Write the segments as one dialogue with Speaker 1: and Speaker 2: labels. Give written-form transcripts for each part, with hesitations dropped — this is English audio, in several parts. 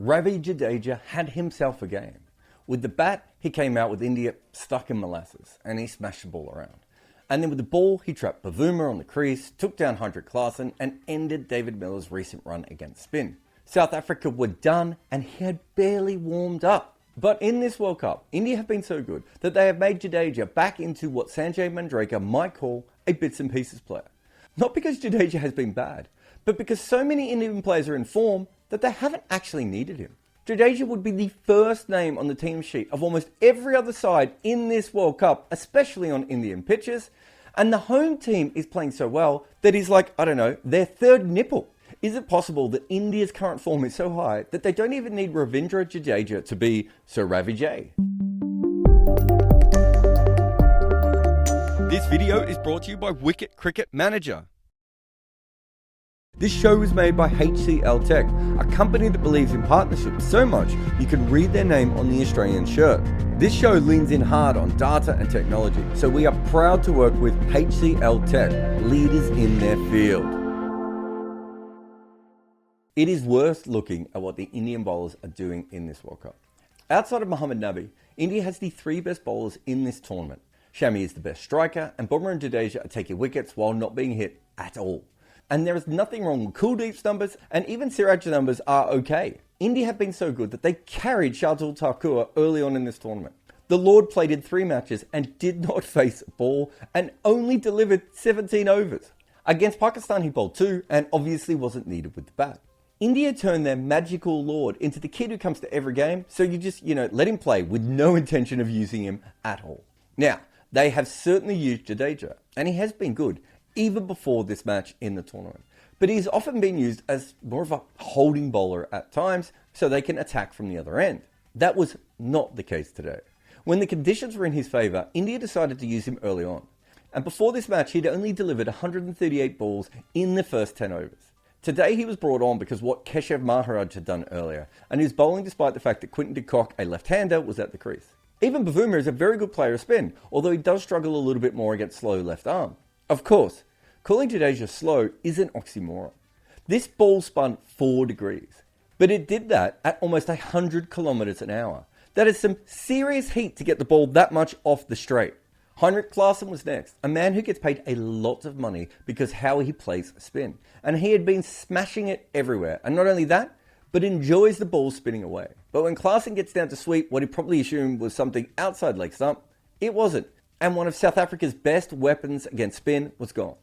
Speaker 1: Ravi Jadeja had himself a game. With the bat, he came out with India stuck in molasses, and he smashed the ball around. And then with the ball, he trapped Bavuma on the crease, took down Hendrik Klaasen, and ended David Miller's recent run against spin. South Africa were done, and he had barely warmed up. But in this World Cup, India have been so good that they have made Jadeja back into what Sanjay Manjrekar might call a bits and pieces player. Not because Jadeja has been bad, but because so many Indian players are in form that they haven't actually needed him. Jadeja would be the first name on the team sheet of almost every other side in this World Cup, especially on Indian pitches. And the home team is playing so well that he's like, I don't know, their third nipple. Is it possible that India's current form is so high that they don't even need Ravindra Jadeja to be Sir Ravi J? This video is brought to you by Wicket Cricket Manager. This show is made by HCL Tech, a company that believes in partnerships so much you can read their name on the Australian shirt. This show leans in hard on data and technology, so we are proud to work with HCL Tech, leaders in their field. It is worth looking at what the Indian bowlers are doing in this World Cup. Outside of Mohammad Nabi, India has the three best bowlers in this tournament. Shami is the best striker, and Bumrah and Jadeja are taking wickets while not being hit at all. And there is nothing wrong with Kuldeep's numbers, and even Siraj's numbers are okay. India have been so good that they carried Shardul Thakur early on in this tournament. The Lord played in 3 matches and did not face a ball, and only delivered 17 overs. Against Pakistan he bowled 2, and obviously wasn't needed with the bat. India turned their magical Lord into the kid who comes to every game, so you just, let him play with no intention of using him at all. Now, they have certainly used Jadeja, and he has been good, even before this match in the tournament. But he's often been used as more of a holding bowler at times, so they can attack from the other end. That was not the case today. When the conditions were in his favour, India decided to use him early on. And before this match, he'd only delivered 138 balls in the first 10 overs. Today he was brought on because what Keshav Maharaj had done earlier, and he was bowling despite the fact that Quinton de Kock, a left-hander, was at the crease. Even Bavuma is a very good player of spin, although he does struggle a little bit more against slow left arm. Of course, calling Jadeja slow is an oxymoron. This ball spun 4 degrees, but it did that at almost 100 kilometers an hour. That is some serious heat to get the ball that much off the straight. Hendrik Klaasen was next, a man who gets paid a lot of money because how he plays spin. And he had been smashing it everywhere. And not only that, but enjoys the ball spinning away. But when Klaasen gets down to sweep, what he probably assumed was something outside leg stump, it wasn't. And one of South Africa's best weapons against spin was gone.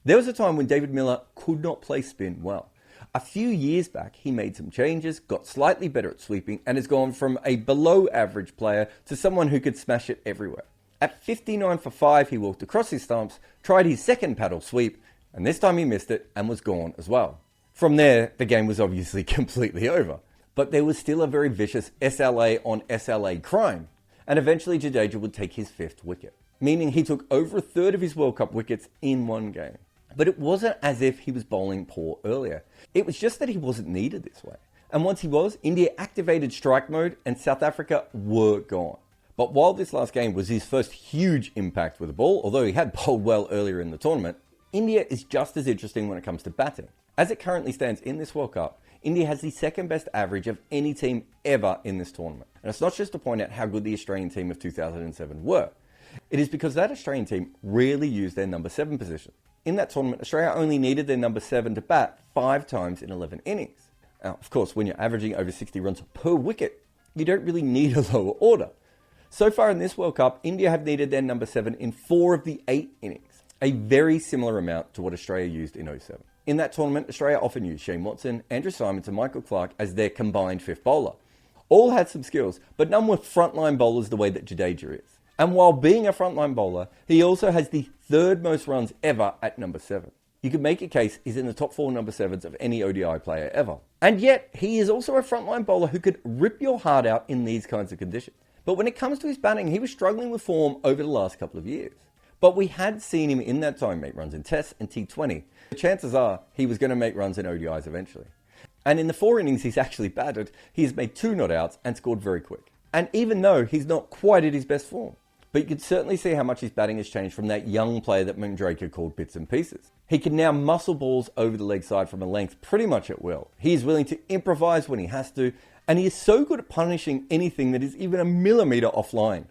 Speaker 1: There was a time when David Miller could not play spin well. A few years back, he made some changes, got slightly better at sweeping, and has gone from a below average player to someone who could smash it everywhere. At 59 for 5, he walked across his stumps, tried his second paddle sweep, and this time he missed it and was gone as well. From there, the game was obviously completely over. But there was still a very vicious SLA on SLA crime, and eventually Jadeja would take his 5th wicket, meaning he took over a third of his World Cup wickets in one game. But it wasn't as if he was bowling poor earlier. It was just that he wasn't needed this way. And once he was, India activated strike mode and South Africa were gone. But while this last game was his first huge impact with the ball, although he had bowled well earlier in the tournament, India is just as interesting when it comes to batting. As it currently stands in this World Cup, India has the second best average of any team ever in this tournament. And it's not just to point out how good the Australian team of 2007 were. It is because that Australian team rarely used their number 7 position. In that tournament, Australia only needed their number 7 to bat 5 times in 11 innings. Now, of course, when you're averaging over 60 runs per wicket, you don't really need a lower order. So far in this World Cup, India have needed their number 7 in 4 of the 8 innings, a very similar amount to what Australia used in 07. In that tournament, Australia often used Shane Watson, Andrew Symonds and Michael Clarke as their combined 5th bowler. All had some skills, but none were frontline bowlers the way that Jadeja is. And while being a frontline bowler, he also has the 3rd most runs ever at number 7. You could make a case he's in the top 4 number 7s of any ODI player ever. And yet, he is also a frontline bowler who could rip your heart out in these kinds of conditions. But when it comes to his batting, he was struggling with form over the last couple of years. But we had seen him in that time make runs in Tests and T20. The chances are he was going to make runs in ODIs eventually. And in the 4 innings he's actually batted, he's made 2 not outs and scored very quick. And even though he's not quite at his best form. but you could certainly see how much his batting has changed from that young player that Manjrekar called bits and pieces. He can now muscle balls over the leg side from a length pretty much at will. He is willing to improvise when he has to, and he is so good at punishing anything that is even a millimetre offline.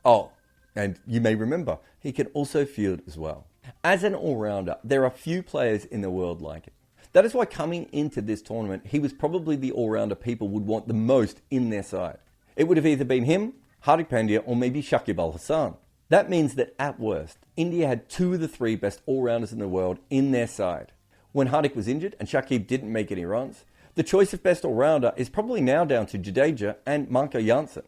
Speaker 1: Oh, and you may remember, he can also field as well. As an all-rounder, there are few players in the world like him. That is why coming into this tournament, he was probably the all-rounder people would want the most in their side. It would have either been him, Hardik Pandya, or maybe Shakib Al Hasan. That means that at worst, India had 2 of the 3 best all-rounders in the world in their side. When Hardik was injured and Shakib didn't make any runs, the choice of best all-rounder is probably now down to Jadeja and Marco Jansen.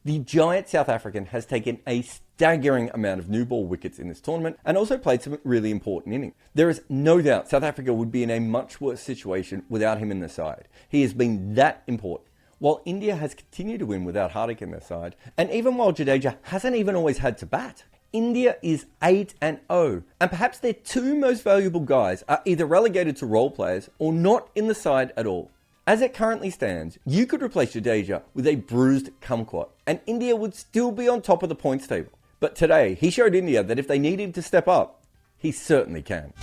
Speaker 1: The giant South African has taken a staggering amount of new ball wickets in this tournament and also played some really important innings. There is no doubt South Africa would be in a much worse situation without him in the side. He has been that important. While India has continued to win without Hardik in their side, and even while Jadeja hasn't even always had to bat, India is 8-0, and perhaps their 2 most valuable guys are either relegated to role players or not in the side at all. As it currently stands, you could replace Jadeja with a bruised kumquat, and India would still be on top of the points table. But today, he showed India that if they need him to step up, he certainly can.